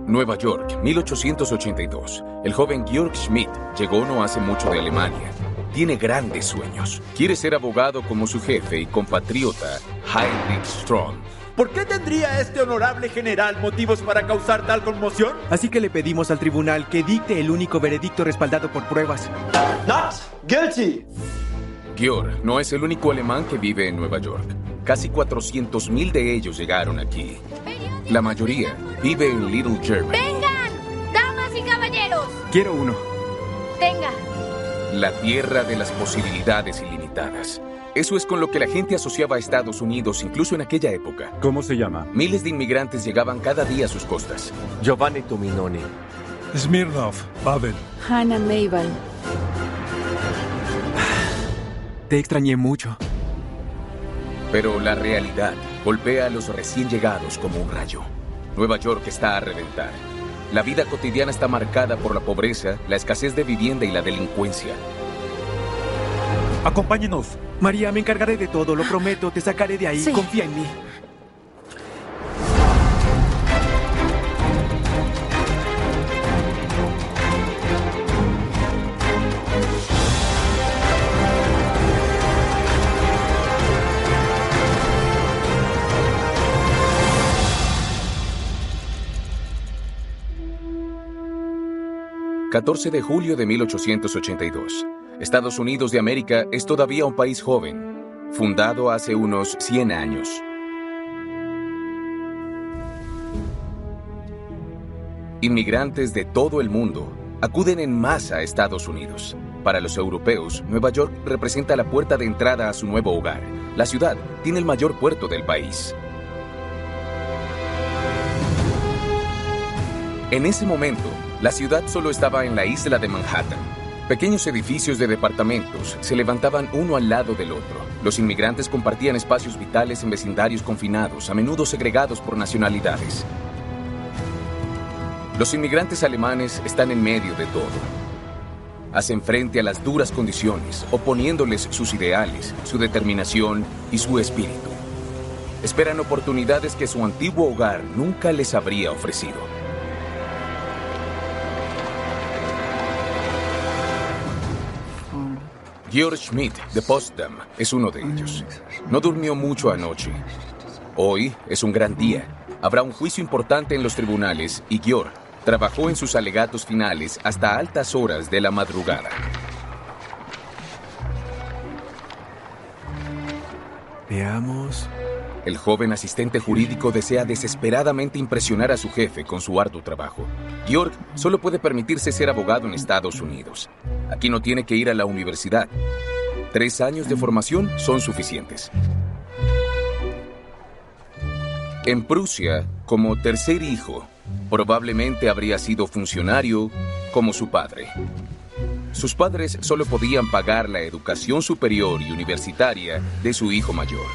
Nueva York, 1882. El joven Georg Schmidt llegó no hace mucho de Alemania. Tiene grandes sueños. Quiere ser abogado como su jefe y compatriota, Heinrich Strong. ¿Por qué tendría este honorable general motivos para causar tal conmoción? Así que le pedimos al tribunal que dicte el único veredicto respaldado por pruebas. Not guilty. Georg no es el único alemán que vive en Nueva York. Casi 400,000 de ellos llegaron aquí. La mayoría vive en Little Germany. ¡Vengan! ¡Damas y caballeros! Quiero uno. ¡Venga! La tierra de las posibilidades ilimitadas. Eso es con lo que la gente asociaba a Estados Unidos, incluso en aquella época. ¿Cómo se llama? Miles de inmigrantes llegaban cada día a sus costas. Giovanni Tominoni. Smirnov, Pavel. Hannah Mabel. Te extrañé mucho. Pero la realidad golpea a los recién llegados como un rayo. Nueva York está a reventar. La vida cotidiana está marcada por la pobreza, la escasez de vivienda y la delincuencia. Acompáñenos. María, me encargaré de todo, lo prometo. Te sacaré de ahí. Sí. Confía en mí. ...14 de julio de 1882... Estados Unidos de América es todavía un país joven, fundado hace unos 100 años. Inmigrantes de todo el mundo acuden en masa a Estados Unidos. Para los europeos, Nueva York representa la puerta de entrada a su nuevo hogar. La ciudad tiene el mayor puerto del país. En ese momento, la ciudad solo estaba en la isla de Manhattan. Pequeños edificios de departamentos se levantaban uno al lado del otro. Los inmigrantes compartían espacios vitales en vecindarios confinados, a menudo segregados por nacionalidades. Los inmigrantes alemanes están en medio de todo. Hacen frente a las duras condiciones, oponiéndoles sus ideales, su determinación y su espíritu. Esperan oportunidades que su antiguo hogar nunca les habría ofrecido. Georg Schmidt de Potsdam es uno de ellos. No durmió mucho anoche. Hoy es un gran día. Habrá un juicio importante en los tribunales y Georg trabajó en sus alegatos finales hasta altas horas de la madrugada. Veamos. El joven asistente jurídico desea desesperadamente impresionar a su jefe con su arduo trabajo. Georg solo puede permitirse ser abogado en Estados Unidos. Aquí no tiene que ir a la universidad. 3 años de formación son suficientes. En Prusia, como tercer hijo, probablemente habría sido funcionario como su padre. Sus padres solo podían pagar la educación superior y universitaria de su hijo mayor.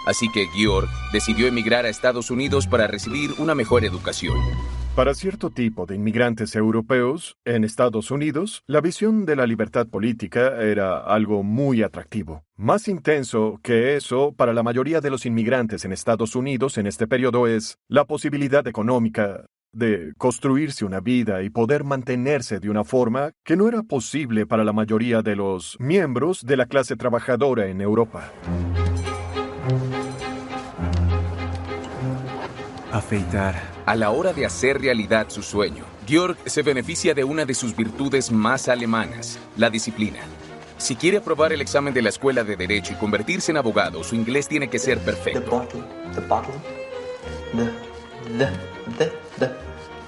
Así que Georg decidió emigrar a Estados Unidos para recibir una mejor educación. Para cierto tipo de inmigrantes europeos, en Estados Unidos, la visión de la libertad política era algo muy atractivo. Más intenso que eso, para la mayoría de los inmigrantes en Estados Unidos en este periodo es la posibilidad económica de construirse una vida y poder mantenerse de una forma que no era posible para la mayoría de los miembros de la clase trabajadora en Europa. Afeitar. A la hora de hacer realidad su sueño, Georg se beneficia de una de sus virtudes más alemanas, la disciplina. Si quiere aprobar el examen de la escuela de Derecho y convertirse en abogado, su inglés tiene que ser perfecto.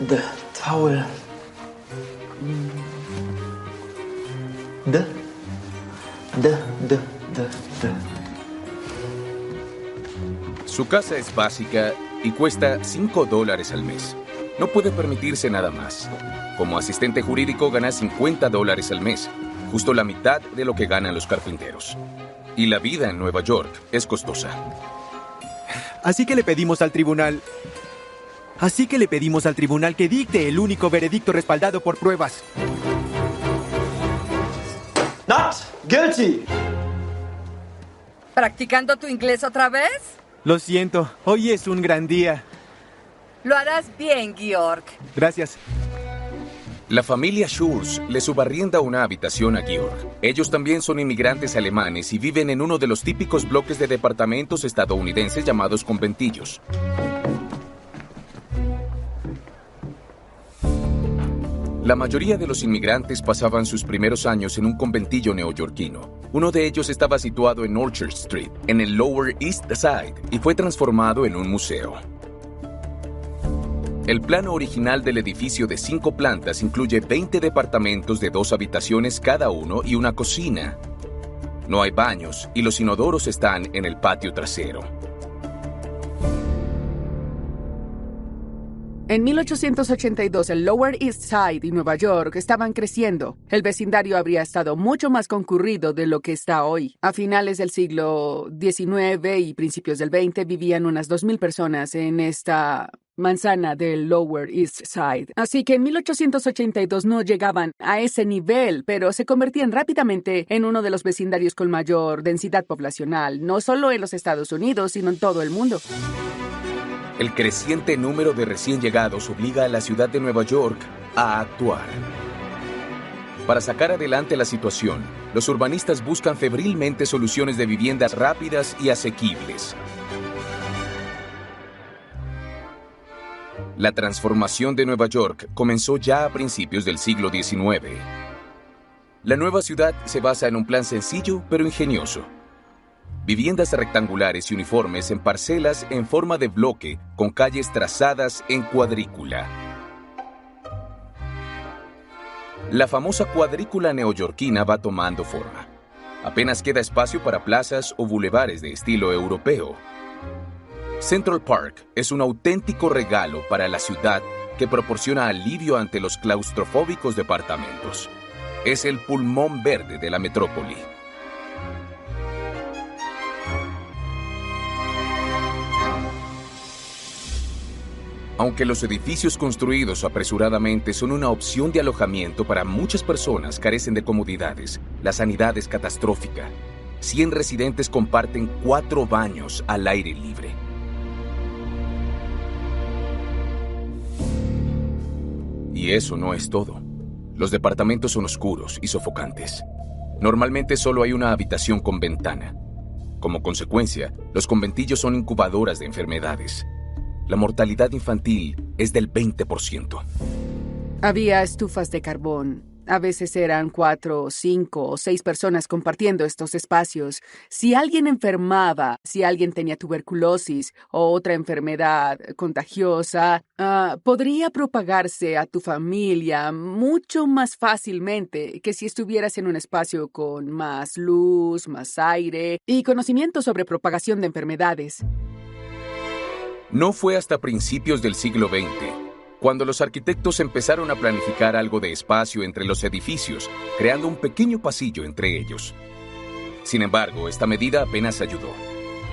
The towel. Su casa es básica y cuesta $5 al mes. No puede permitirse nada más. Como asistente jurídico gana $50 al mes, justo la mitad de lo que ganan los carpinteros. Y la vida en Nueva York es costosa. Así que le pedimos al tribunal que dicte el único veredicto respaldado por pruebas. Not guilty. ¿Practicando tu inglés otra vez? Lo siento, hoy es un gran día. Lo harás bien, Georg. Gracias. La familia Schulz le subarrienda una habitación a Georg. Ellos también son inmigrantes alemanes y viven en uno de los típicos bloques de departamentos estadounidenses llamados conventillos. La mayoría de los inmigrantes pasaban sus primeros años en un conventillo neoyorquino. Uno de ellos estaba situado en Orchard Street, en el Lower East Side, y fue transformado en un museo. El plano original del edificio de 5 plantas incluye 20 departamentos de 2 habitaciones cada uno y una cocina. No hay baños y los inodoros están en el patio trasero. En 1882, el Lower East Side y Nueva York estaban creciendo. El vecindario habría estado mucho más concurrido de lo que está hoy. A finales del siglo XIX y principios del XX vivían unas 2,000 personas en esta manzana del Lower East Side. Así que en 1882 no llegaban a ese nivel, pero se convertían rápidamente en uno de los vecindarios con mayor densidad poblacional, no solo en los Estados Unidos, sino en todo el mundo. El creciente número de recién llegados obliga a la ciudad de Nueva York a actuar. Para sacar adelante la situación, los urbanistas buscan febrilmente soluciones de viviendas rápidas y asequibles. La transformación de Nueva York comenzó ya a principios del siglo XIX. La nueva ciudad se basa en un plan sencillo pero ingenioso. Viviendas rectangulares y uniformes en parcelas en forma de bloque, con calles trazadas en cuadrícula. La famosa cuadrícula neoyorquina va tomando forma. Apenas queda espacio para plazas o bulevares de estilo europeo. Central Park es un auténtico regalo para la ciudad que proporciona alivio ante los claustrofóbicos departamentos. Es el pulmón verde de la metrópoli. Aunque los edificios construidos apresuradamente son una opción de alojamiento para muchas personas, carecen de comodidades. La sanidad es catastrófica. 100 residentes comparten 4 baños al aire libre. Y eso no es todo. Los departamentos son oscuros y sofocantes. Normalmente solo hay una habitación con ventana. Como consecuencia, los conventillos son incubadoras de enfermedades. La mortalidad infantil es del 20%. Había estufas de carbón. A veces eran 4, 5 o 6 personas compartiendo estos espacios. Si alguien enfermaba, si alguien tenía tuberculosis o otra enfermedad contagiosa, podría propagarse a tu familia mucho más fácilmente que si estuvieras en un espacio con más luz, más aire y conocimiento sobre propagación de enfermedades. No fue hasta principios del siglo XX, cuando los arquitectos empezaron a planificar algo de espacio entre los edificios, creando un pequeño pasillo entre ellos. Sin embargo, esta medida apenas ayudó.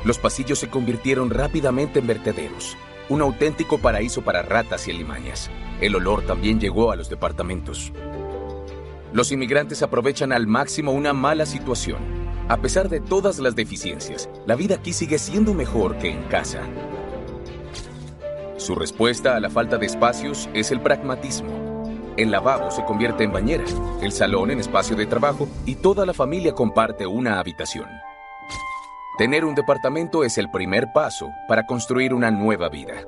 Los pasillos se convirtieron rápidamente en vertederos, un auténtico paraíso para ratas y alimañas. El olor también llegó a los departamentos. Los inmigrantes aprovechan al máximo una mala situación. A pesar de todas las deficiencias, la vida aquí sigue siendo mejor que en casa. Su respuesta a la falta de espacios es el pragmatismo. El lavabo se convierte en bañera, el salón en espacio de trabajo y toda la familia comparte una habitación. Tener un departamento es el primer paso para construir una nueva vida.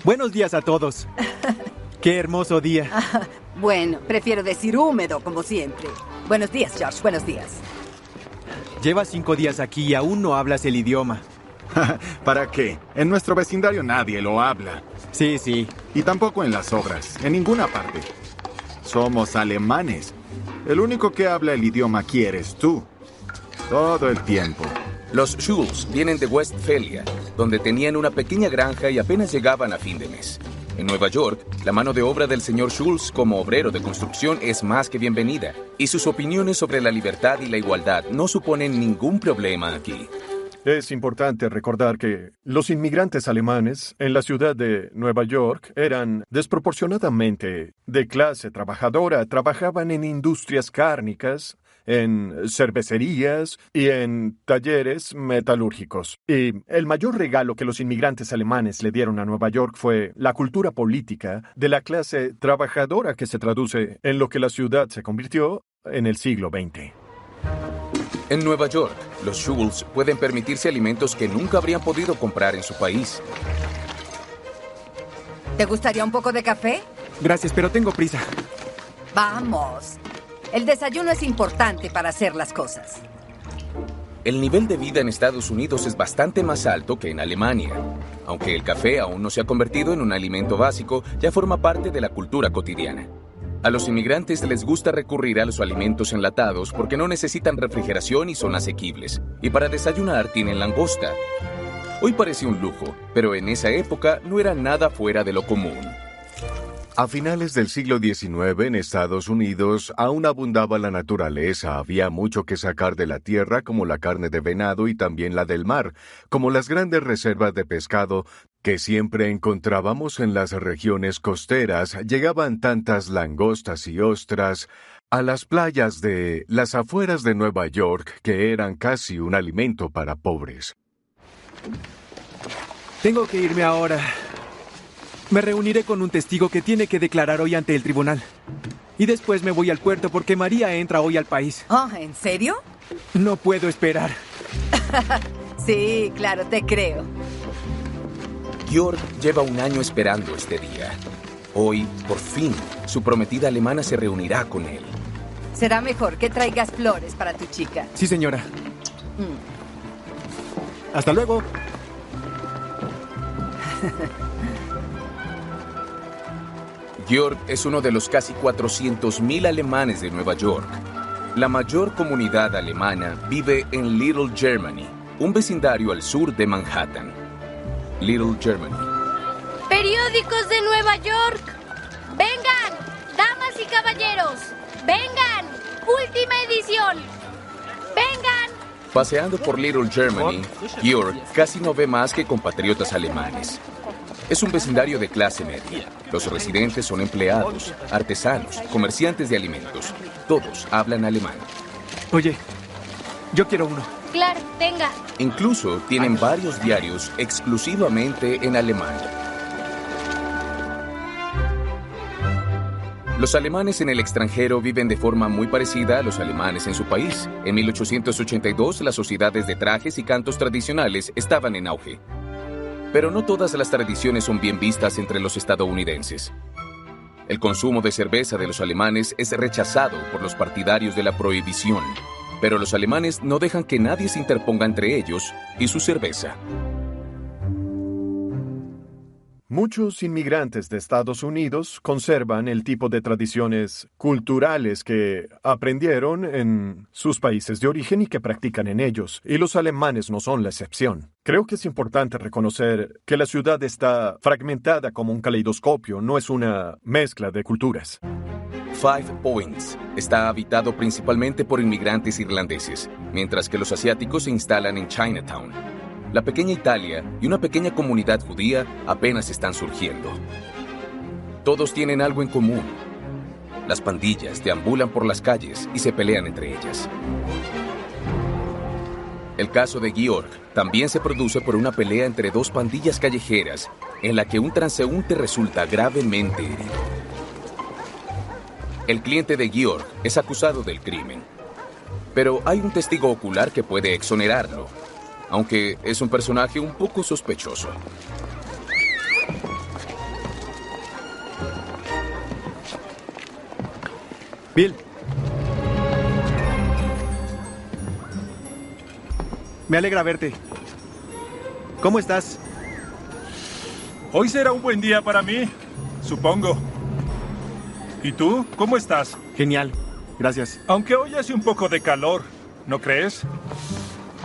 Buenos días a todos. ¡Qué hermoso día! Bueno, prefiero decir húmedo, como siempre. Buenos días, Josh, buenos días. Llevas 5 días aquí y aún no hablas el idioma. ¿Para qué? En nuestro vecindario nadie lo habla. Sí. Y tampoco en las obras, en ninguna parte. Somos alemanes. El único que habla el idioma aquí eres tú. Todo el tiempo. Los Schulz vienen de Westphalia, donde tenían una pequeña granja y apenas llegaban a fin de mes. En Nueva York, la mano de obra del señor Schulz como obrero de construcción es más que bienvenida, y sus opiniones sobre la libertad y la igualdad no suponen ningún problema aquí. Es importante recordar que los inmigrantes alemanes en la ciudad de Nueva York eran desproporcionadamente de clase trabajadora, trabajaban en industrias cárnicas, en cervecerías y en talleres metalúrgicos. Y el mayor regalo que los inmigrantes alemanes le dieron a Nueva York fue la cultura política de la clase trabajadora que se traduce en lo que la ciudad se convirtió en el siglo XX. En Nueva York, los Schultz pueden permitirse alimentos que nunca habrían podido comprar en su país. ¿Te gustaría un poco de café? Gracias, pero tengo prisa. Vamos. El desayuno es importante para hacer las cosas. El nivel de vida en Estados Unidos es bastante más alto que en Alemania. Aunque el café aún no se ha convertido en un alimento básico, ya forma parte de la cultura cotidiana. A los inmigrantes les gusta recurrir a los alimentos enlatados porque no necesitan refrigeración y son asequibles. Y para desayunar tienen langosta. Hoy parece un lujo, pero en esa época no era nada fuera de lo común. A finales del siglo XIX en Estados Unidos aún abundaba la naturaleza, había mucho que sacar de la tierra como la carne de venado y también la del mar, como las grandes reservas de pescado que siempre encontrábamos en las regiones costeras, llegaban tantas langostas y ostras a las playas de las afueras de Nueva York que eran casi un alimento para pobres. Tengo que irme ahora. Me reuniré con un testigo que tiene que declarar hoy ante el tribunal. Y después me voy al puerto porque María entra hoy al país. Oh, ¿en serio? No puedo esperar. Sí, claro, te creo. Georg lleva un año esperando este día. Hoy, por fin, su prometida alemana se reunirá con él. Será mejor que traigas flores para tu chica. Sí, señora. Hasta luego. Georg es uno de los casi 400,000 alemanes de Nueva York. La mayor comunidad alemana vive en Little Germany, un vecindario al sur de Manhattan. Little Germany. Periódicos de Nueva York. Vengan, damas y caballeros. Vengan, última edición. Vengan. Paseando por Little Germany, Georg casi no ve más que compatriotas alemanes. Es un vecindario de clase media. Los residentes son empleados, artesanos, comerciantes de alimentos. Todos hablan alemán. Oye, yo quiero uno. Claro, tenga. Incluso tienen varios diarios exclusivamente en alemán. Los alemanes en el extranjero viven de forma muy parecida a los alemanes en su país. En 1882, las sociedades de trajes y cantos tradicionales estaban en auge. Pero no todas las tradiciones son bien vistas entre los estadounidenses. El consumo de cerveza de los alemanes es rechazado por los partidarios de la prohibición, pero los alemanes no dejan que nadie se interponga entre ellos y su cerveza. Muchos inmigrantes de Estados Unidos conservan el tipo de tradiciones culturales que aprendieron en sus países de origen y que practican en ellos, y los alemanes no son la excepción. Creo que es importante reconocer que la ciudad está fragmentada como un caleidoscopio, no es una mezcla de culturas. Five Points está habitado principalmente por inmigrantes irlandeses, mientras que los asiáticos se instalan en Chinatown. La pequeña Italia y una pequeña comunidad judía apenas están surgiendo. Todos tienen algo en común. Las pandillas deambulan por las calles y se pelean entre ellas. El caso de Georg también se produce por una pelea entre dos pandillas callejeras en la que un transeúnte resulta gravemente herido. El cliente de Georg es acusado del crimen, pero hay un testigo ocular que puede exonerarlo, aunque es un personaje un poco sospechoso. Bill. Me alegra verte. ¿Cómo estás? Hoy será un buen día para mí, supongo. ¿Y tú? ¿Cómo estás? Genial, gracias. Aunque hoy hace un poco de calor, ¿no crees?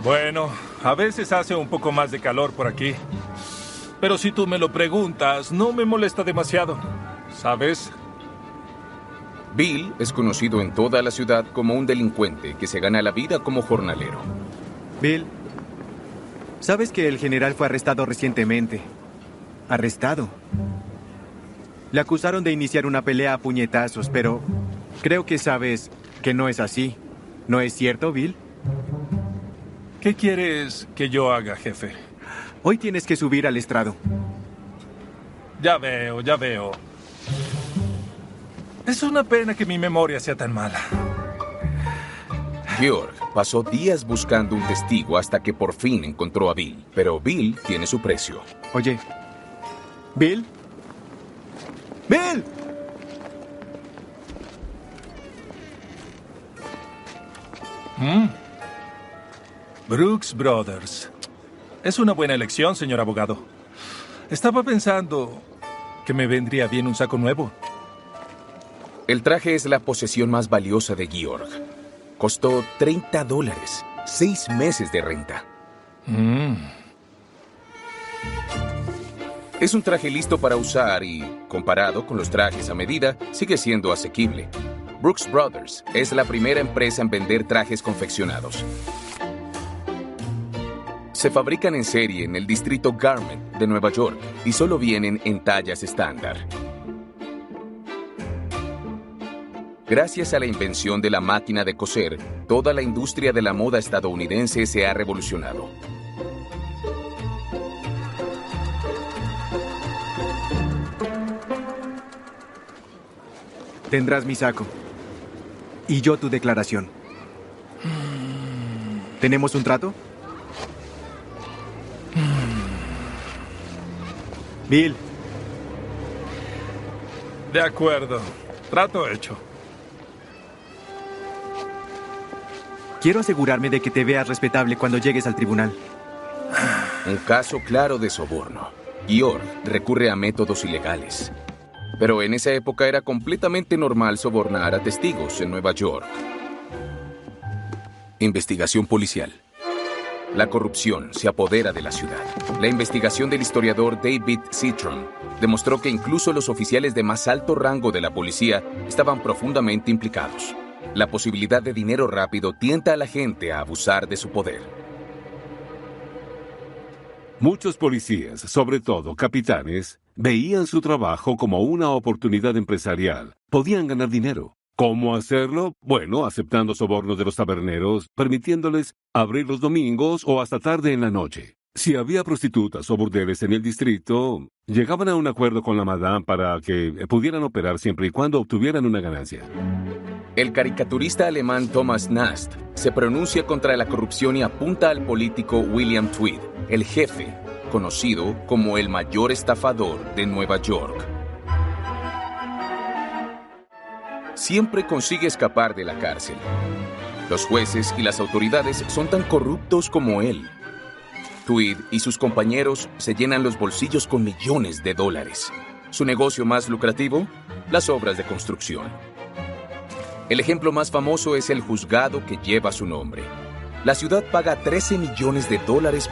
Bueno, a veces hace un poco más de calor por aquí. Pero si tú me lo preguntas, no me molesta demasiado, ¿sabes? Bill es conocido en toda la ciudad como un delincuente que se gana la vida como jornalero. Bill, ¿sabes que el general fue arrestado recientemente? Arrestado. Le acusaron de iniciar una pelea a puñetazos, pero creo que sabes que no es así. ¿No es cierto, Bill? ¿Qué quieres que yo haga, jefe? Hoy tienes que subir al estrado. Ya veo, ya veo. Es una pena que mi memoria sea tan mala. Georg pasó días buscando un testigo hasta que por fin encontró a Bill. Pero Bill tiene su precio. Oye, ¿Bill? ¡Bill! Brooks Brothers. Es una buena elección, señor abogado. Estaba pensando que me vendría bien un saco nuevo. El traje es la posesión más valiosa de Georg. Costó $30, 6 meses de renta. Es un traje listo para usar y, comparado con los trajes a medida, sigue siendo asequible. Brooks Brothers es la primera empresa en vender trajes confeccionados. Se fabrican en serie en el distrito Garment de Nueva York y solo vienen en tallas estándar. Gracias a la invención de la máquina de coser, toda la industria de la moda estadounidense se ha revolucionado. Tendrás mi saco. Y yo tu declaración. ¿Tenemos un trato? Bill. De acuerdo. Trato hecho. Quiero asegurarme de que te veas respetable cuando llegues al tribunal. Un caso claro de soborno. Georg recurre a métodos ilegales. Pero en esa época era completamente normal sobornar a testigos en Nueva York. Investigación policial. La corrupción se apodera de la ciudad. La investigación del historiador David Citron demostró que incluso los oficiales de más alto rango de la policía estaban profundamente implicados. La posibilidad de dinero rápido tienta a la gente a abusar de su poder. Muchos policías, sobre todo capitanes, veían su trabajo como una oportunidad empresarial. Podían ganar dinero. ¿Cómo hacerlo? Bueno, aceptando sobornos de los taberneros, permitiéndoles abrir los domingos o hasta tarde en la noche. Si había prostitutas o burdeles en el distrito, llegaban a un acuerdo con la madame para que pudieran operar siempre y cuando obtuvieran una ganancia. El caricaturista alemán Thomas Nast se pronuncia contra la corrupción y apunta al político William Tweed, el jefe, conocido como el mayor estafador de Nueva York. Siempre consigue escapar de la cárcel. Los jueces y las autoridades son tan corruptos como él. Tweed y sus compañeros se llenan los bolsillos con millones de dólares. Su negocio más lucrativo, las obras de construcción. El ejemplo más famoso es el juzgado que lleva su nombre. La ciudad paga $13 millones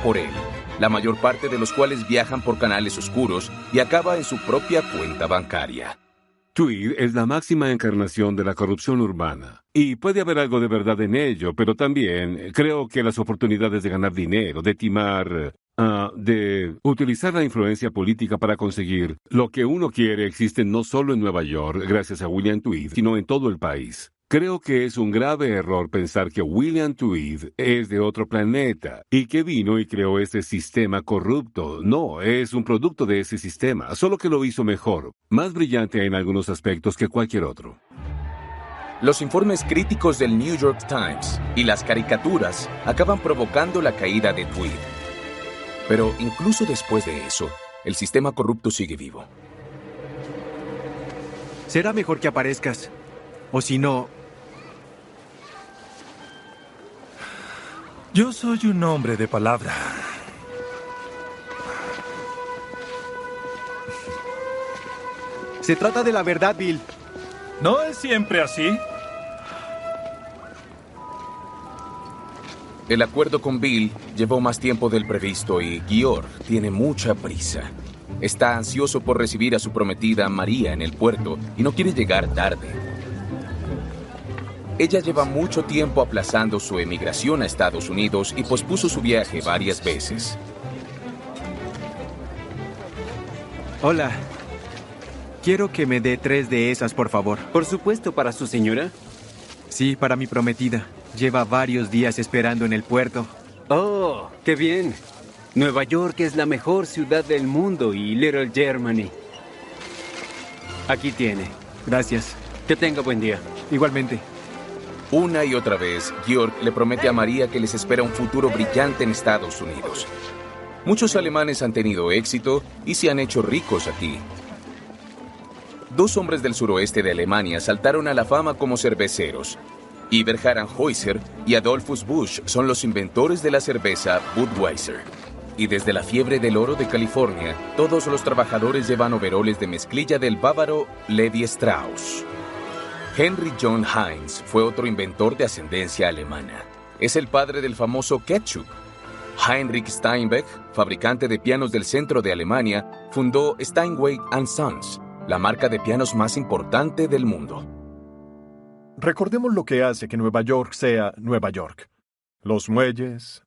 por él, la mayor parte de los cuales viajan por canales oscuros y acaba en su propia cuenta bancaria. Tweed es la máxima encarnación de la corrupción urbana. Y puede haber algo de verdad en ello, pero también creo que las oportunidades de ganar dinero, de timar, de utilizar la influencia política para conseguir lo que uno quiere existen no solo en Nueva York, gracias a William Tweed, sino en todo el país. Creo que es un grave error pensar que William Tweed es de otro planeta y que vino y creó este sistema corrupto. No, es un producto de ese sistema, solo que lo hizo mejor, más brillante en algunos aspectos que cualquier otro. Los informes críticos del New York Times y las caricaturas acaban provocando la caída de Tweed. Pero incluso después de eso, el sistema corrupto sigue vivo. Será mejor que aparezcas. O si no... Yo soy un hombre de palabra. Se trata de la verdad, Bill. ¿No es siempre así? El acuerdo con Bill llevó más tiempo del previsto y Georg tiene mucha prisa. Está ansioso por recibir a su prometida María en el puerto y no quiere llegar tarde. Ella lleva mucho tiempo aplazando su emigración a Estados Unidos y pospuso su viaje varias veces. Hola. Quiero que me dé 3 de esas, por favor. Por supuesto, ¿para su señora? Sí, para mi prometida. Lleva varios días esperando en el puerto. ¡Oh, qué bien! Nueva York es la mejor ciudad del mundo y Little Germany. Aquí tiene. Gracias. Que tenga buen día. Igualmente. Una y otra vez, Georg le promete a María que les espera un futuro brillante en Estados Unidos. Muchos alemanes han tenido éxito y se han hecho ricos aquí. 2 hombres del suroeste de Alemania saltaron a la fama como cerveceros. Eberhard Anheuser y Adolphus Busch son los inventores de la cerveza Budweiser. Y desde la fiebre del oro de California, todos los trabajadores llevan overoles de mezclilla del bávaro Levi Strauss. Henry John Heinz fue otro inventor de ascendencia alemana. Es el padre del famoso ketchup. Heinrich Steinbeck, fabricante de pianos del centro de Alemania, fundó Steinway & Sons, la marca de pianos más importante del mundo. Recordemos lo que hace que Nueva York sea Nueva York. Los muelles,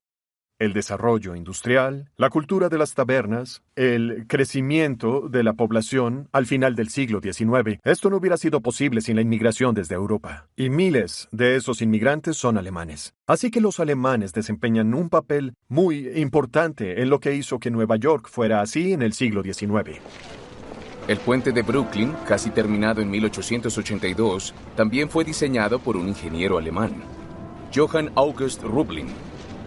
el desarrollo industrial, la cultura de las tabernas, el crecimiento de la población al final del siglo XIX. Esto no hubiera sido posible sin la inmigración desde Europa. Y miles de esos inmigrantes son alemanes. Así que los alemanes desempeñan un papel muy importante en lo que hizo que Nueva York fuera así en el siglo XIX. El puente de Brooklyn, casi terminado en 1882, también fue diseñado por un ingeniero alemán, Johann August Rüblin.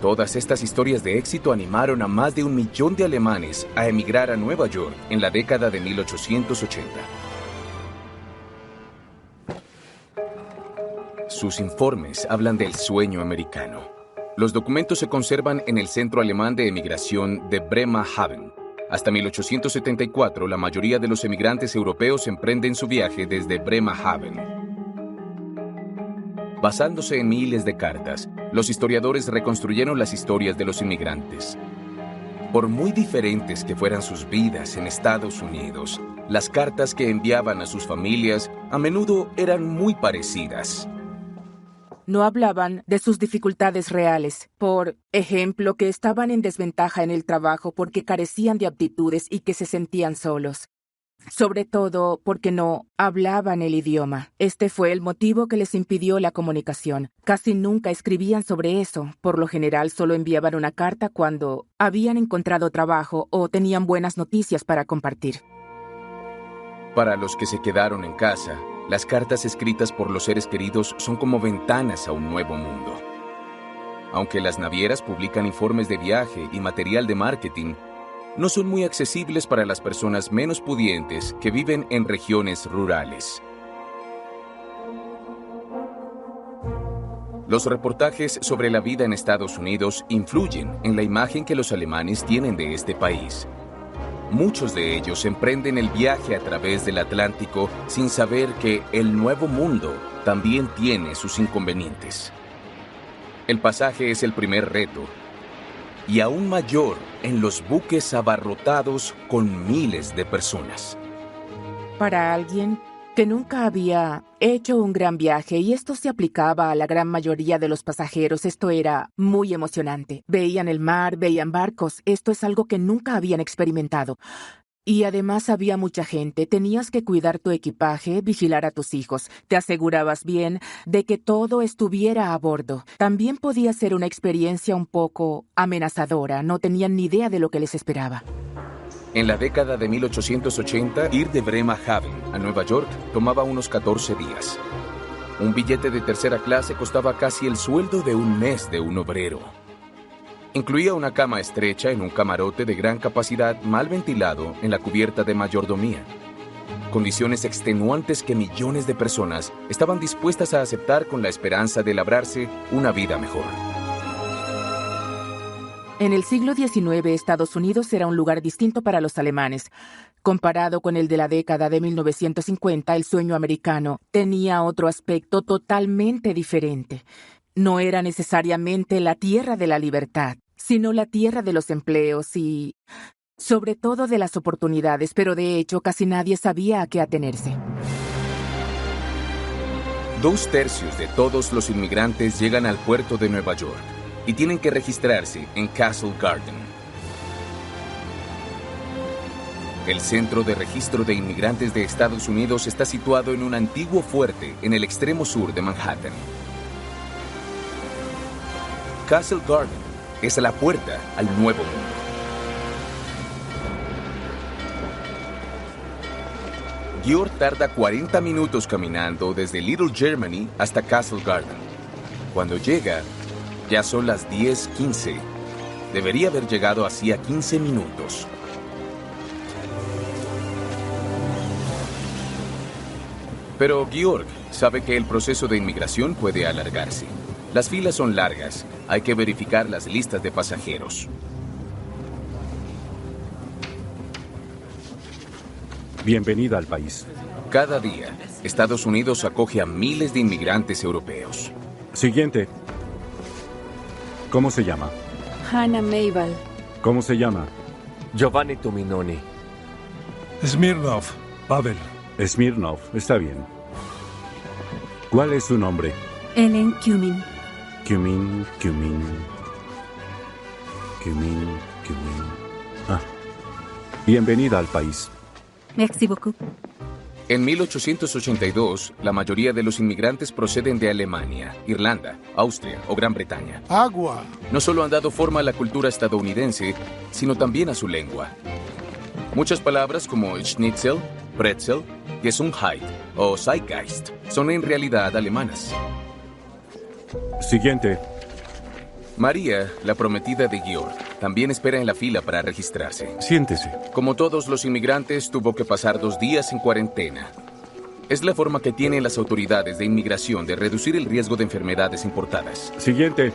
Todas estas historias de éxito animaron a más de 1 millón de alemanes a emigrar a Nueva York en la década de 1880. Sus informes hablan del sueño americano. Los documentos se conservan en el Centro Alemán de Emigración de Bremerhaven. Hasta 1874, la mayoría de los emigrantes europeos emprenden su viaje desde Bremerhaven. Basándose en miles de cartas, los historiadores reconstruyeron las historias de los inmigrantes. Por muy diferentes que fueran sus vidas en Estados Unidos, las cartas que enviaban a sus familias a menudo eran muy parecidas. No hablaban de sus dificultades reales. Por ejemplo, que estaban en desventaja en el trabajo porque carecían de aptitudes y que se sentían solos. Sobre todo porque no hablaban el idioma. Este fue el motivo que les impidió la comunicación. Casi nunca escribían sobre eso. Por lo general, solo enviaban una carta cuando habían encontrado trabajo o tenían buenas noticias para compartir. Para los que se quedaron en casa, las cartas escritas por los seres queridos son como ventanas a un nuevo mundo. Aunque las navieras publican informes de viaje y material de marketing, no son muy accesibles para las personas menos pudientes que viven en regiones rurales. Los reportajes sobre la vida en Estados Unidos influyen en la imagen que los alemanes tienen de este país. Muchos de ellos emprenden el viaje a través del Atlántico sin saber que el nuevo mundo también tiene sus inconvenientes. El pasaje es el primer reto, y aún mayor en los buques abarrotados con miles de personas. Para alguien que nunca había hecho un gran viaje, y esto se aplicaba a la gran mayoría de los pasajeros, esto era muy emocionante. Veían el mar, veían barcos, esto es algo que nunca habían experimentado. Y además había mucha gente, tenías que cuidar tu equipaje, vigilar a tus hijos, te asegurabas bien de que todo estuviera a bordo. También podía ser una experiencia un poco amenazadora, no tenían ni idea de lo que les esperaba. En la década de 1880, ir de Bremerhaven a Nueva York tomaba unos 14 días. Un billete de tercera clase costaba casi el sueldo de un mes de un obrero. Incluía una cama estrecha en un camarote de gran capacidad mal ventilado en la cubierta de mayordomía. Condiciones extenuantes que millones de personas estaban dispuestas a aceptar con la esperanza de labrarse una vida mejor. En el siglo XIX, Estados Unidos era un lugar distinto para los alemanes. Comparado con el de la década de 1950, el sueño americano tenía otro aspecto totalmente diferente. No era necesariamente la tierra de la libertad, sino la tierra de los empleos y, sobre todo, de las oportunidades, pero de hecho casi nadie sabía a qué atenerse. 2/3 de todos los inmigrantes llegan al puerto de Nueva York y tienen que registrarse en Castle Garden. El centro de registro de inmigrantes de Estados Unidos está situado en un antiguo fuerte en el extremo sur de Manhattan. Castle Garden es la puerta al nuevo mundo. Georg tarda 40 minutos caminando desde Little Germany hasta Castle Garden. Cuando llega, ya son las 10:15. Debería haber llegado hacía 15 minutos. Pero Georg sabe que el proceso de inmigración puede alargarse. Las filas son largas. Hay que verificar las listas de pasajeros. Bienvenida al país. Cada día, Estados Unidos acoge a miles de inmigrantes europeos. Siguiente. ¿Cómo se llama? Hannah Mabel. ¿Cómo se llama? Giovanni Tominoni. Smirnov. Pavel. Smirnov. Está bien. ¿Cuál es su nombre? Ellen Cumin. Cumin. Ah. Bienvenida al país. Merci beaucoup. En 1882, la mayoría de los inmigrantes proceden de Alemania, Irlanda, Austria o Gran Bretaña. Agua. No solo han dado forma a la cultura estadounidense, sino también a su lengua. Muchas palabras como schnitzel, pretzel, Gesundheit o Zeitgeist son en realidad alemanas. Siguiente. María, la prometida de Georg, también espera en la fila para registrarse. Siéntese. Como todos los inmigrantes, tuvo que pasar 2 días en cuarentena. Es la forma que tienen las autoridades de inmigración de reducir el riesgo de enfermedades importadas. Siguiente.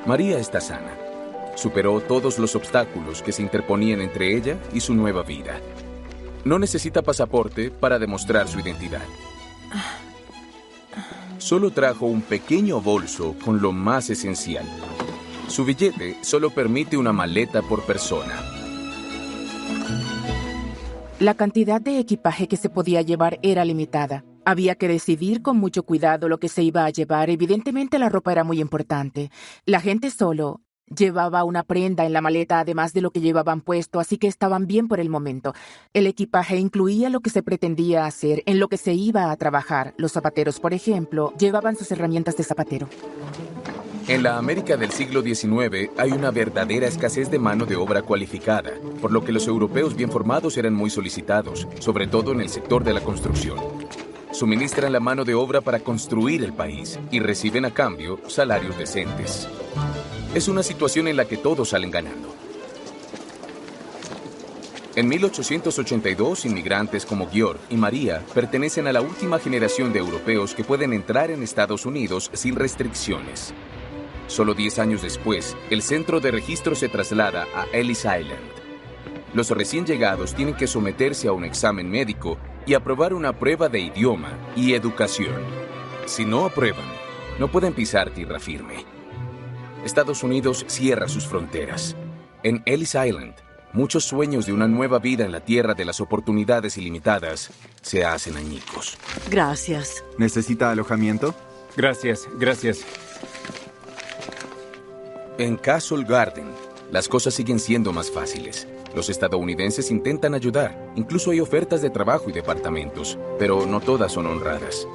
María está sana. Superó todos los obstáculos que se interponían entre ella y su nueva vida. No necesita pasaporte para demostrar su identidad. Solo trajo un pequeño bolso con lo más esencial. Su billete solo permite una maleta por persona. La cantidad de equipaje que se podía llevar era limitada. Había que decidir con mucho cuidado lo que se iba a llevar. Evidentemente la ropa era muy importante. La gente solo llevaba una prenda en la maleta además de lo que llevaban puesto, así que estaban bien por el momento. El equipaje incluía lo que se pretendía hacer, en lo que se iba a trabajar. Los zapateros, por ejemplo, llevaban sus herramientas de zapatero. En la América del siglo XIX hay una verdadera escasez de mano de obra cualificada, por lo que los europeos bien formados eran muy solicitados, sobre todo en el sector de la construcción. Suministran la mano de obra para construir el país y reciben a cambio salarios decentes. Es una situación en la que todos salen ganando. En 1882, inmigrantes como Georg y María pertenecen a la última generación de europeos que pueden entrar en Estados Unidos sin restricciones. Solo 10 años después, el centro de registro se traslada a Ellis Island. Los recién llegados tienen que someterse a un examen médico y aprobar una prueba de idioma y educación. Si no aprueban, no pueden pisar tierra firme. Estados Unidos cierra sus fronteras. En Ellis Island, muchos sueños de una nueva vida en la tierra de las oportunidades ilimitadas se hacen añicos. Gracias. ¿Necesita alojamiento? Gracias. En Castle Garden, las cosas siguen siendo más fáciles. Los estadounidenses intentan ayudar. Incluso hay ofertas de trabajo y departamentos, pero no todas son honradas.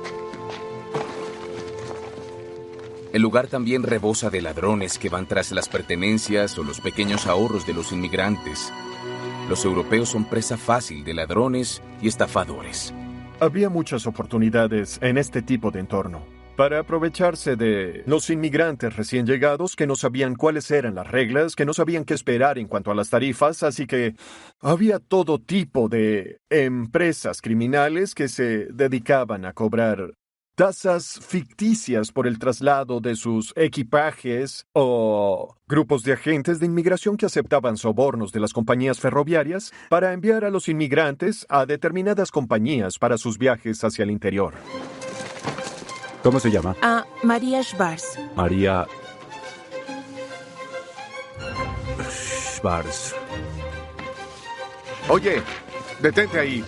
El lugar también rebosa de ladrones que van tras las pertenencias o los pequeños ahorros de los inmigrantes. Los europeos son presa fácil de ladrones y estafadores. Había muchas oportunidades en este tipo de entorno para aprovecharse de los inmigrantes recién llegados que no sabían cuáles eran las reglas, que no sabían qué esperar en cuanto a las tarifas, así que había todo tipo de empresas criminales que se dedicaban a cobrar tasas ficticias por el traslado de sus equipajes o grupos de agentes de inmigración que aceptaban sobornos de las compañías ferroviarias para enviar a los inmigrantes a determinadas compañías para sus viajes hacia el interior. ¿Cómo se llama? María Schwarz. María Schwarz. Oye, detente ahí.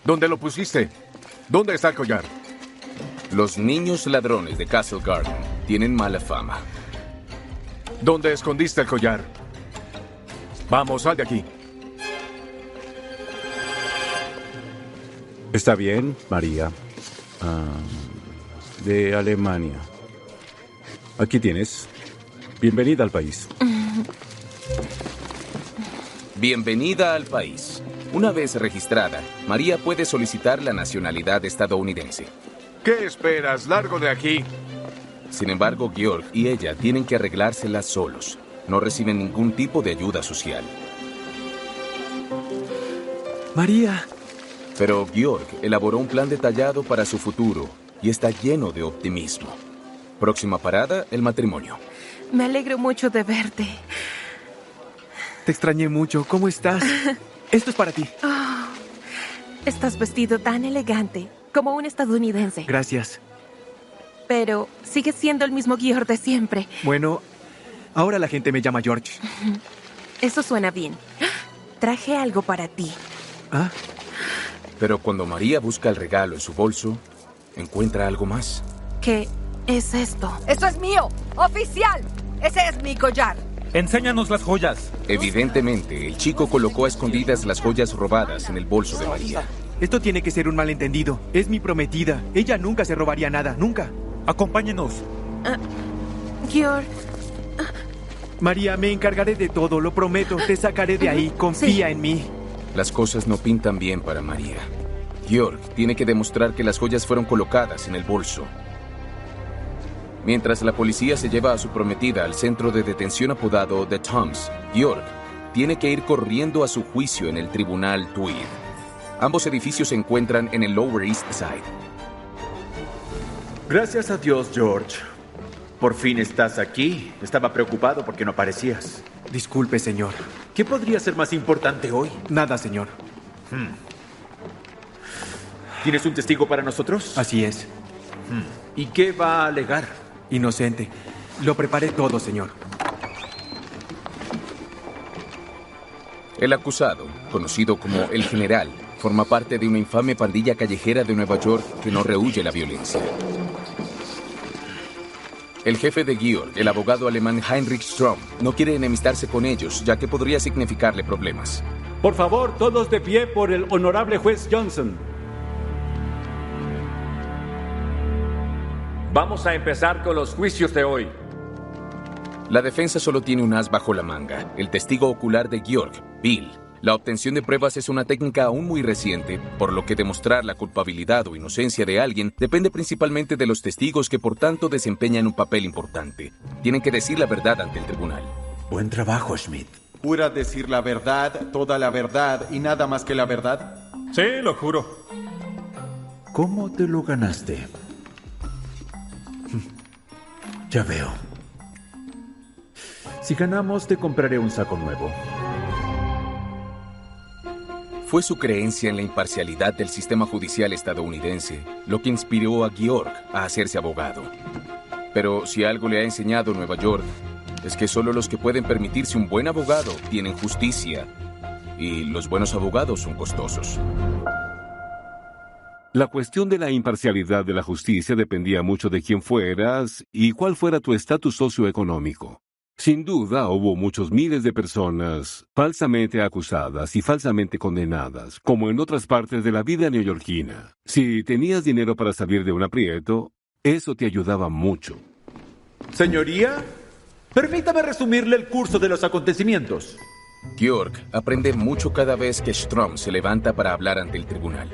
¿Dónde lo pusiste? ¿Dónde está el collar? Los niños ladrones de Castle Garden tienen mala fama. ¿Dónde escondiste el collar? Vamos, sal de aquí. Está bien, María. de Alemania. Aquí tienes. Bienvenida al país. Bienvenida al país. Una vez registrada, María puede solicitar la nacionalidad estadounidense. ¿Qué esperas? Largo de aquí. Sin embargo, Georg y ella tienen que arreglárselas solos. No reciben ningún tipo de ayuda social. María. Pero Georg elaboró un plan detallado para su futuro y está lleno de optimismo. Próxima parada, el matrimonio. Me alegro mucho de verte. Te extrañé mucho. ¿Cómo estás? Esto es para ti. Oh, estás vestido tan elegante, como un estadounidense. Gracias. Pero sigues siendo el mismo Georg de siempre. Bueno, ahora la gente me llama George. Eso suena bien. Traje algo para ti. ¿Ah? Pero cuando María busca el regalo en su bolso, encuentra algo más. ¿Qué es esto? ¡Esto es mío! ¡Oficial! ¡Ese es mi collar! Enséñanos las joyas. Evidentemente, el chico colocó a escondidas las joyas robadas en el bolso de María. Esto tiene que ser un malentendido. Es mi prometida. Ella nunca se robaría nada, nunca. Acompáñenos. Georg. María, me encargaré de todo, lo prometo. Te sacaré de ahí. Confía en mí. Las cosas no pintan bien para María. Georg tiene que demostrar que las joyas fueron colocadas en el bolso. Mientras la policía se lleva a su prometida al centro de detención apodado The Toms, Georg tiene que ir corriendo a su juicio en el tribunal Tweed. Ambos edificios se encuentran en el Lower East Side. Gracias a Dios, George. Por fin estás aquí. Estaba preocupado porque no aparecías. Disculpe, señor. ¿Qué podría ser más importante hoy? Nada, señor. ¿Tienes un testigo para nosotros? Así es. ¿Y qué va a alegar? Inocente. Lo preparé todo, señor. El acusado, conocido como El General, forma parte de una infame pandilla callejera de Nueva York que no rehúye la violencia. El jefe de Georg, el abogado alemán Heinrich Strom, no quiere enemistarse con ellos, ya que podría significarle problemas. Por favor, todos de pie por el honorable juez Johnson. Vamos a empezar con los juicios de hoy. La defensa solo tiene un as bajo la manga, el testigo ocular de Georg, Bill. La obtención de pruebas es una técnica aún muy reciente, por lo que demostrar la culpabilidad o inocencia de alguien depende principalmente de los testigos que por tanto desempeñan un papel importante. Tienen que decir la verdad ante el tribunal. Buen trabajo, Schmidt. ¿Jura decir la verdad, toda la verdad y nada más que la verdad? Sí, lo juro. ¿Cómo te lo ganaste? Ya veo. Si ganamos, te compraré un saco nuevo. Fue su creencia en la imparcialidad del sistema judicial estadounidense lo que inspiró a Georg a hacerse abogado. Pero si algo le ha enseñado Nueva York, es que solo los que pueden permitirse un buen abogado tienen justicia, y los buenos abogados son costosos. La cuestión de la imparcialidad de la justicia dependía mucho de quién fueras y cuál fuera tu estatus socioeconómico. Sin duda, hubo muchos miles de personas falsamente acusadas y falsamente condenadas, como en otras partes de la vida neoyorquina. Si tenías dinero para salir de un aprieto, eso te ayudaba mucho. Señoría, permítame resumirle el curso de los acontecimientos. Georg aprende mucho cada vez que Strom se levanta para hablar ante el tribunal.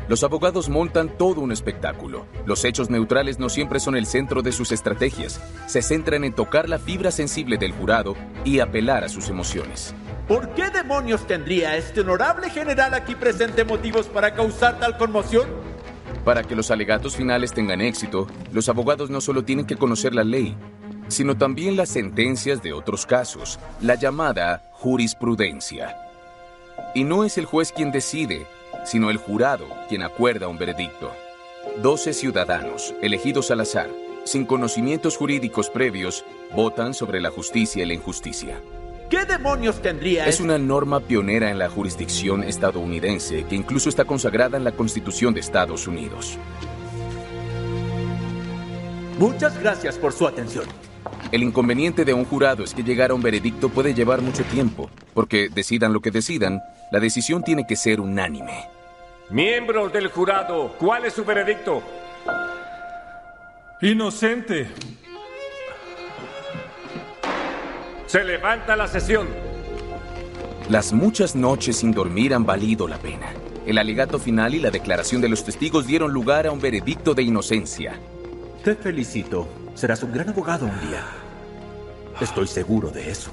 Los abogados montan todo un espectáculo. Los hechos neutrales no siempre son el centro de sus estrategias. Se centran en tocar la fibra sensible del jurado y apelar a sus emociones. ¿Por qué demonios tendría este honorable general aquí presente motivos para causar tal conmoción? Para que los alegatos finales tengan éxito, los abogados no solo tienen que conocer la ley, sino también las sentencias de otros casos, la llamada jurisprudencia. Y no es el juez quien decide, sino el jurado quien acuerda un veredicto. 12 ciudadanos, elegidos al azar, sin conocimientos jurídicos previos, votan sobre la justicia y la injusticia. ¿Qué demonios tendría? Es una norma pionera en la jurisdicción estadounidense que incluso está consagrada en la Constitución de Estados Unidos. Muchas gracias por su atención. El inconveniente de un jurado es que llegar a un veredicto puede llevar mucho tiempo, porque decidan lo que decidan, la decisión tiene que ser unánime. Miembros del jurado, ¿cuál es su veredicto? Inocente. Se levanta la sesión. Las muchas noches sin dormir han valido la pena. El alegato final y la declaración de los testigos dieron lugar a un veredicto de inocencia. Te felicito. Serás un gran abogado un día. Estoy seguro de eso.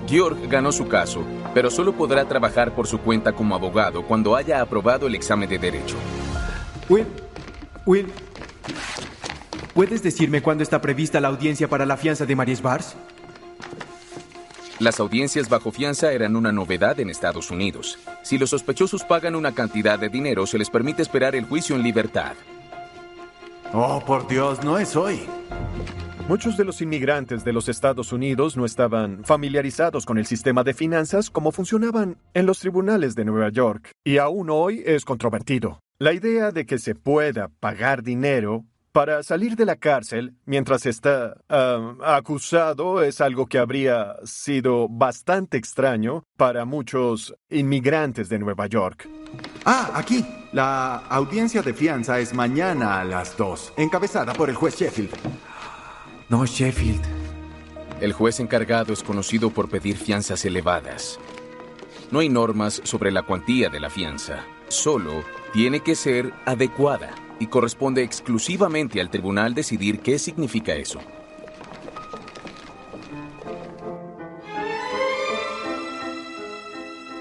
Georg ganó su caso, pero solo podrá trabajar por su cuenta como abogado cuando haya aprobado el examen de derecho. Will, ¿puedes decirme cuándo está prevista la audiencia para la fianza de Maries Bars? Las audiencias bajo fianza eran una novedad en Estados Unidos. Si los sospechosos pagan una cantidad de dinero, se les permite esperar el juicio en libertad. Oh, por Dios, no es hoy. Muchos de los inmigrantes de los Estados Unidos no estaban familiarizados con el sistema de finanzas como funcionaban en los tribunales de Nueva York, y aún hoy es controvertido. La idea de que se pueda pagar dinero para salir de la cárcel mientras está acusado es algo que habría sido bastante extraño para muchos inmigrantes de Nueva York. Ah, aquí. La audiencia de fianza es mañana a las 2, encabezada por el juez Sheffield. No, Sheffield. El juez encargado es conocido por pedir fianzas elevadas. No hay normas sobre la cuantía de la fianza. Solo tiene que ser adecuada y corresponde exclusivamente al tribunal decidir qué significa eso.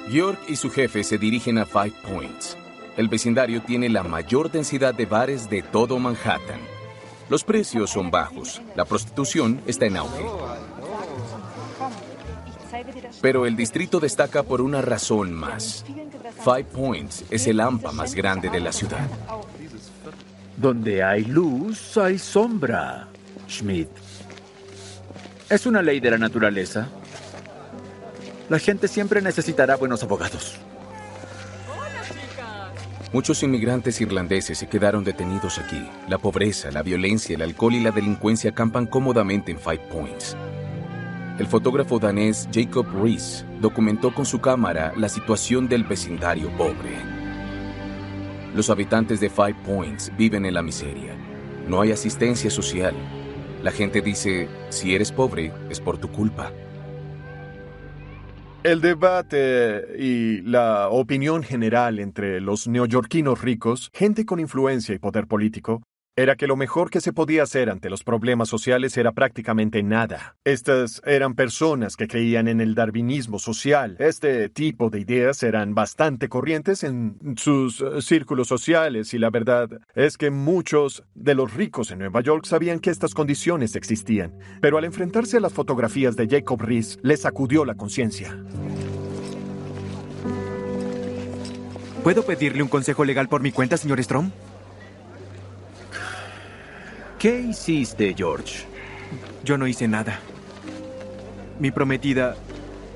Georg y su jefe se dirigen a Five Points. El vecindario tiene la mayor densidad de bares de todo Manhattan. Los precios son bajos. La prostitución está en auge. Pero el distrito destaca por una razón más. Five Points es el AMPA más grande de la ciudad. Donde hay luz, hay sombra, Schmidt. Es una ley de la naturaleza. La gente siempre necesitará buenos abogados. Muchos inmigrantes irlandeses se quedaron detenidos aquí. La pobreza, la violencia, el alcohol y la delincuencia acampan cómodamente en Five Points. El fotógrafo danés Jacob Riis documentó con su cámara la situación del vecindario pobre. Los habitantes de Five Points viven en la miseria. No hay asistencia social. La gente dice, si eres pobre, es por tu culpa. El debate y la opinión general entre los neoyorquinos ricos, gente con influencia y poder político, era que lo mejor que se podía hacer ante los problemas sociales era prácticamente nada. Estas eran personas que creían en el darwinismo social. Este tipo de ideas eran bastante corrientes en sus círculos sociales y la verdad es que muchos de los ricos en Nueva York sabían que estas condiciones existían. Pero al enfrentarse a las fotografías de Jacob Riis, les sacudió la conciencia. ¿Puedo pedirle un consejo legal por mi cuenta, señor Strom? ¿Qué hiciste, George? Yo no hice nada. Mi prometida...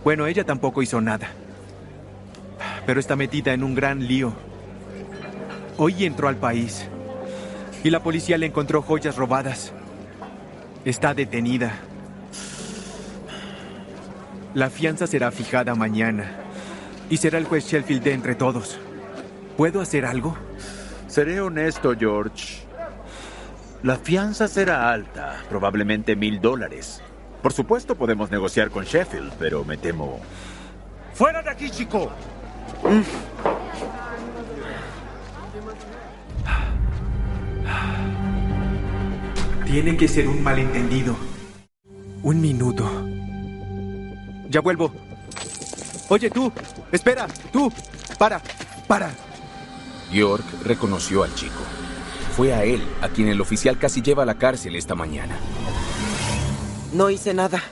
Bueno, ella tampoco hizo nada. Pero está metida en un gran lío. Hoy entró al país. Y la policía le encontró joyas robadas. Está detenida. La fianza será fijada mañana. Y será el juez Sheffield de entre todos. ¿Puedo hacer algo? Seré honesto, George. La fianza será alta, probablemente $1,000. Por supuesto podemos negociar con Sheffield, pero me temo... ¡Fuera de aquí, chico! Tiene que ser un malentendido. Un minuto. Ya vuelvo. Oye, tú. Espera. Tú. Para. Georg reconoció al chico. Fue a él a quien el oficial casi lleva a la cárcel esta mañana. No hice nada.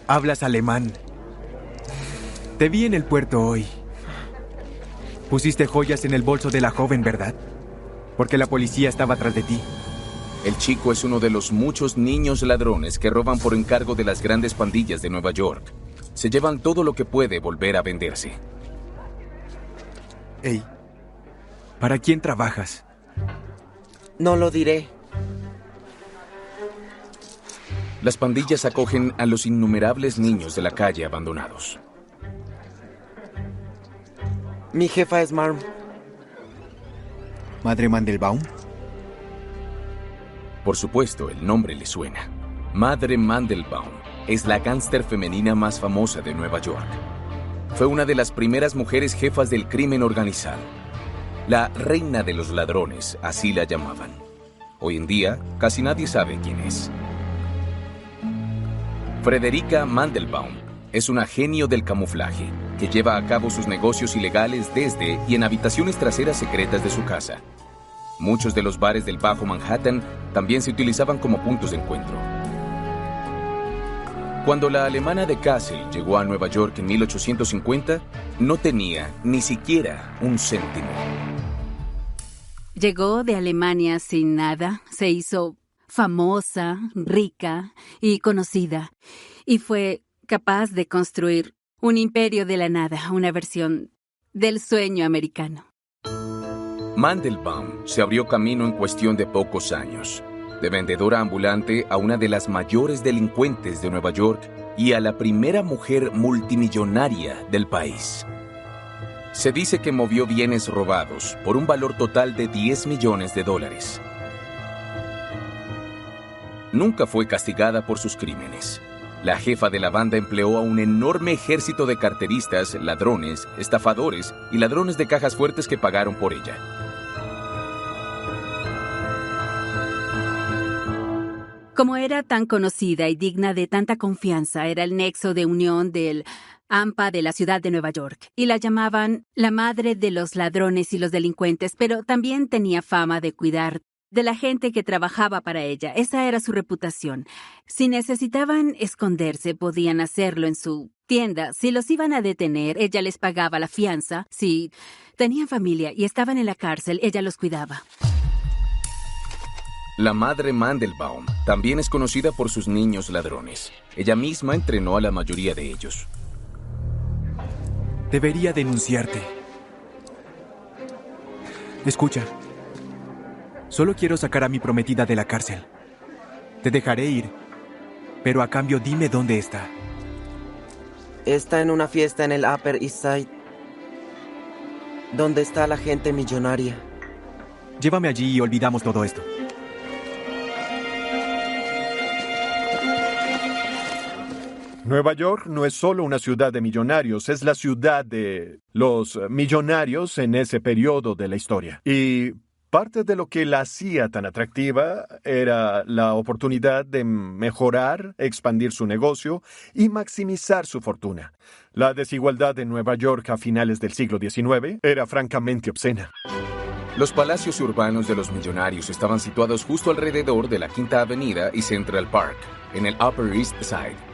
Hablas alemán. Te vi en el puerto hoy. Pusiste joyas en el bolso de la joven, ¿verdad? Porque la policía estaba atrás de ti. El chico es uno de los muchos niños ladrones que roban por encargo de las grandes pandillas de Nueva York. Se llevan todo lo que puede volver a venderse. Hey, ¿para quién trabajas? No lo diré. Las pandillas acogen a los innumerables niños de la calle abandonados. Mi jefa es Marm. ¿Madre Mandelbaum? Por supuesto, el nombre le suena. Madre Mandelbaum es la gángster femenina más famosa de Nueva York. Fue una de las primeras mujeres jefas del crimen organizado. La reina de los ladrones, así la llamaban. Hoy en día, casi nadie sabe quién es. Frederica Mandelbaum es una genio del camuflaje que lleva a cabo sus negocios ilegales desde y en habitaciones traseras secretas de su casa. Muchos de los bares del Bajo Manhattan también se utilizaban como puntos de encuentro. Cuando la alemana de Kassel llegó a Nueva York en 1850, no tenía ni siquiera un céntimo. Llegó de Alemania sin nada, se hizo famosa, rica y conocida, y fue capaz de construir un imperio de la nada, una versión del sueño americano. Mandelbaum se abrió camino en cuestión de pocos años, de vendedora ambulante a una de las mayores delincuentes de Nueva York y a la primera mujer multimillonaria del país. Se dice que movió bienes robados por un valor total de $10 millones. Nunca fue castigada por sus crímenes. La jefa de la banda empleó a un enorme ejército de carteristas, ladrones, estafadores y ladrones de cajas fuertes que pagaron por ella. Como era tan conocida y digna de tanta confianza, era el nexo de unión del AMPA de la ciudad de Nueva York, y la llamaban la madre de los ladrones y los delincuentes, pero también tenía fama de cuidar de la gente que trabajaba para ella. Esa era su reputación. Si necesitaban esconderse, podían hacerlo en su tienda. Si los iban a detener, ella les pagaba la fianza. Si tenían familia y estaban en la cárcel, ella los cuidaba. La madre Mandelbaum también es conocida por sus niños ladrones. Ella misma entrenó a la mayoría de ellos. Debería denunciarte. Escucha. Solo quiero sacar a mi prometida de la cárcel. Te dejaré ir, pero a cambio dime dónde está. Está en una fiesta en el Upper East Side. ¿Dónde está la gente millonaria? Llévame allí y olvidamos todo esto. Nueva York no es solo una ciudad de millonarios, es la ciudad de los millonarios en ese periodo de la historia. Y parte de lo que la hacía tan atractiva era la oportunidad de mejorar, expandir su negocio y maximizar su fortuna. La desigualdad en Nueva York a finales del siglo XIX era francamente obscena. Los palacios urbanos de los millonarios estaban situados justo alrededor de la Quinta Avenida y Central Park, en el Upper East Side.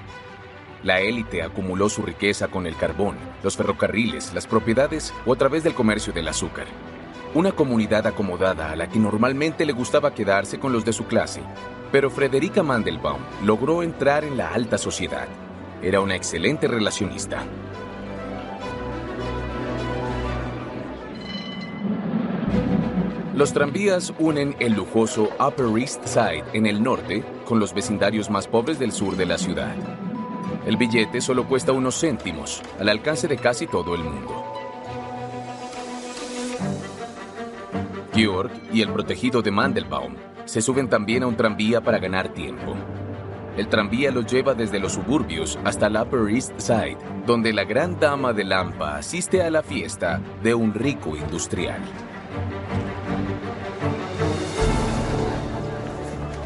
La élite acumuló su riqueza con el carbón, los ferrocarriles, las propiedades o a través del comercio del azúcar. Una comunidad acomodada a la que normalmente le gustaba quedarse con los de su clase. Pero Frederica Mandelbaum logró entrar en la alta sociedad. Era una excelente relacionista. Los tranvías unen el lujoso Upper East Side en el norte con los vecindarios más pobres del sur de la ciudad. El billete solo cuesta unos céntimos, al alcance de casi todo el mundo. Georg y el protegido de Mandelbaum se suben también a un tranvía para ganar tiempo. El tranvía los lleva desde los suburbios hasta el Upper East Side, donde la gran dama de Lampa asiste a la fiesta de un rico industrial.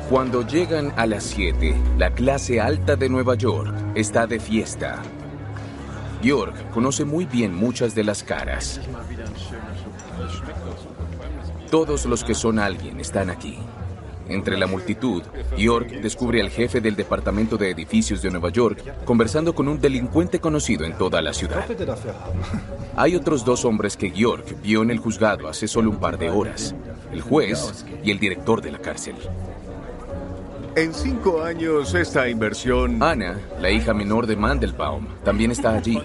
Cuando llegan a las 7, la clase alta de Nueva York está de fiesta. Georg conoce muy bien muchas de las caras. Todos los que son alguien están aquí. Entre la multitud, Georg descubre al jefe del departamento de edificios de Nueva York conversando con un delincuente conocido en toda la ciudad. Hay otros dos hombres que Georg vio en el juzgado hace solo un par de horas: el juez y el director de la cárcel. En 5 años, esta inversión... Anna, la hija menor de Mandelbaum, también está allí.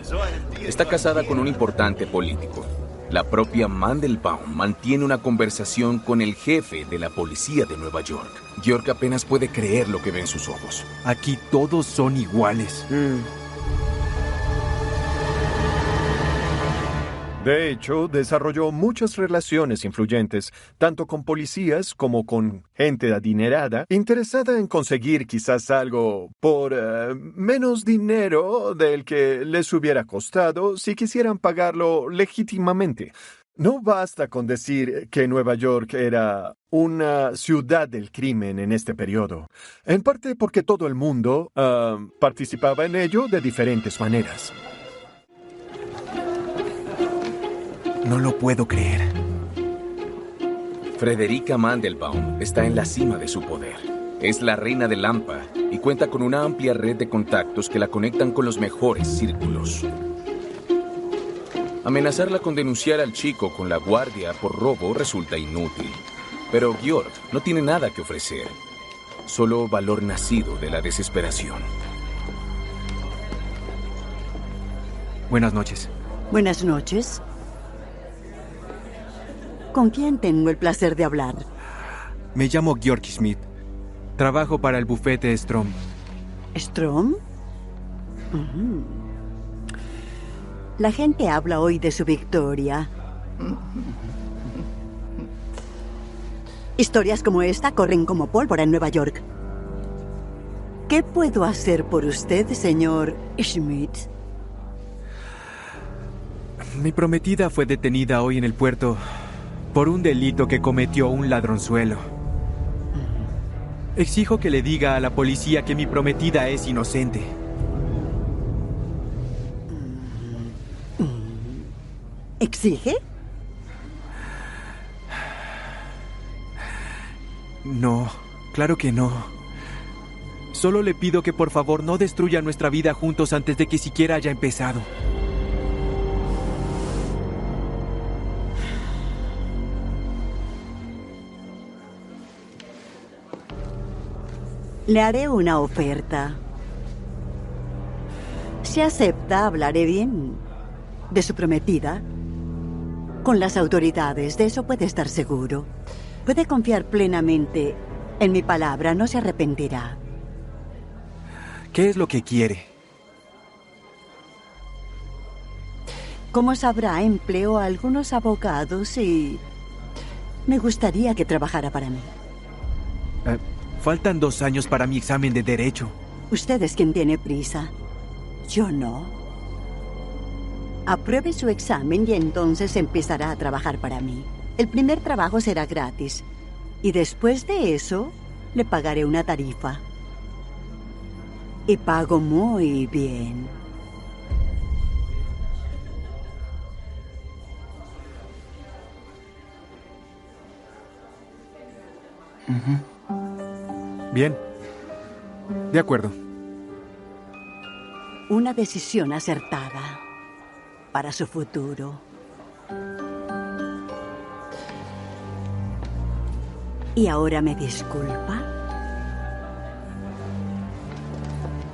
Está casada con un importante político. La propia Mandelbaum mantiene una conversación con el jefe de la policía de Nueva York. Georg apenas puede creer lo que ve en sus ojos. Aquí todos son iguales. De hecho, desarrolló muchas relaciones influyentes, tanto con policías como con gente adinerada, interesada en conseguir quizás algo por menos dinero del que les hubiera costado si quisieran pagarlo legítimamente. No basta con decir que Nueva York era una ciudad del crimen en este periodo, en parte porque todo el mundo participaba en ello de diferentes maneras. No lo puedo creer. Frederica Mandelbaum está en la cima de su poder. Es la reina del AMPA y cuenta con una amplia red de contactos que la conectan con los mejores círculos. Amenazarla con denunciar al chico con la guardia por robo resulta inútil. Pero Georg no tiene nada que ofrecer. Solo valor nacido de la desesperación. Buenas noches. Buenas noches. ¿Con quién tengo el placer de hablar? Me llamo Georg Schmidt. Trabajo para el bufete Strom. ¿Strom? La gente habla hoy de su victoria. Historias como esta corren como pólvora en Nueva York. ¿Qué puedo hacer por usted, señor Schmidt? Mi prometida fue detenida hoy en el puerto por un delito que cometió un ladronzuelo. Exijo que le diga a la policía que mi prometida es inocente. ¿Exige? No, claro que no. Solo le pido que por favor no destruya nuestra vida juntos antes de que siquiera haya empezado. Le haré una oferta. Si acepta, hablaré bien de su prometida con las autoridades. De eso puede estar seguro. Puede confiar plenamente en mi palabra. No se arrepentirá. ¿Qué es lo que quiere? Como sabrá, empleo a algunos abogados y me gustaría que trabajara para mí. Faltan 2 años para mi examen de Derecho. Usted es quien tiene prisa. Yo no. Apruebe su examen y entonces empezará a trabajar para mí. El primer trabajo será gratis. Y después de eso, le pagaré una tarifa. Y pago muy bien. Bien. De acuerdo. Una decisión acertada para su futuro. ¿Y ahora me disculpa?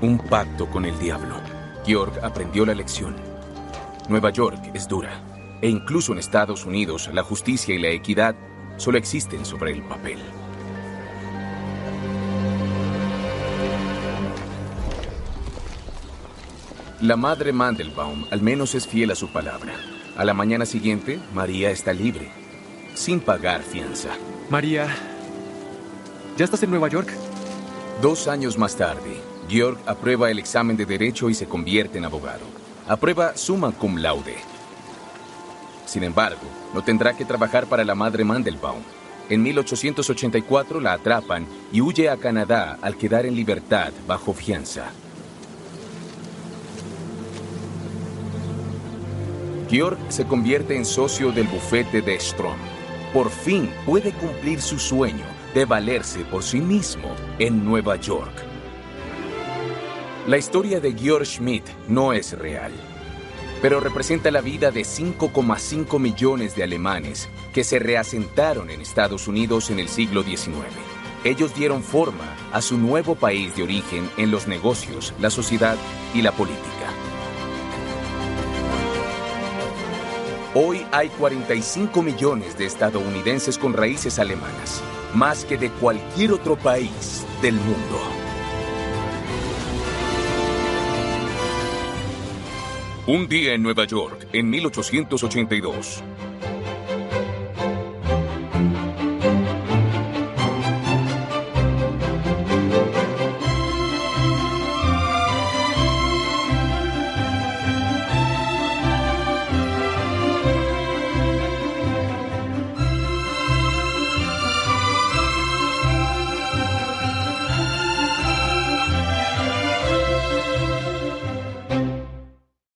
Un pacto con el diablo. Georg aprendió la lección. Nueva York es dura. E incluso en Estados Unidos, la justicia y la equidad solo existen sobre el papel. La madre Mandelbaum al menos es fiel a su palabra. A la mañana siguiente, María está libre, sin pagar fianza. María, ¿ya estás en Nueva York? 2 años más tarde, Georg aprueba el examen de Derecho y se convierte en abogado. Aprueba summa cum laude. Sin embargo, no tendrá que trabajar para la madre Mandelbaum. En 1884 la atrapan y huye a Canadá al quedar en libertad bajo fianza. Georg se convierte en socio del bufete de Strom. Por fin puede cumplir su sueño de valerse por sí mismo en Nueva York. La historia de Georg Schmidt no es real, pero representa la vida de 5,5 millones de alemanes que se reasentaron en Estados Unidos en el siglo XIX. Ellos dieron forma a su nuevo país de origen en los negocios, la sociedad y la política. Hoy hay 45 millones de estadounidenses con raíces alemanas, más que de cualquier otro país del mundo. Un día en Nueva York, en 1882.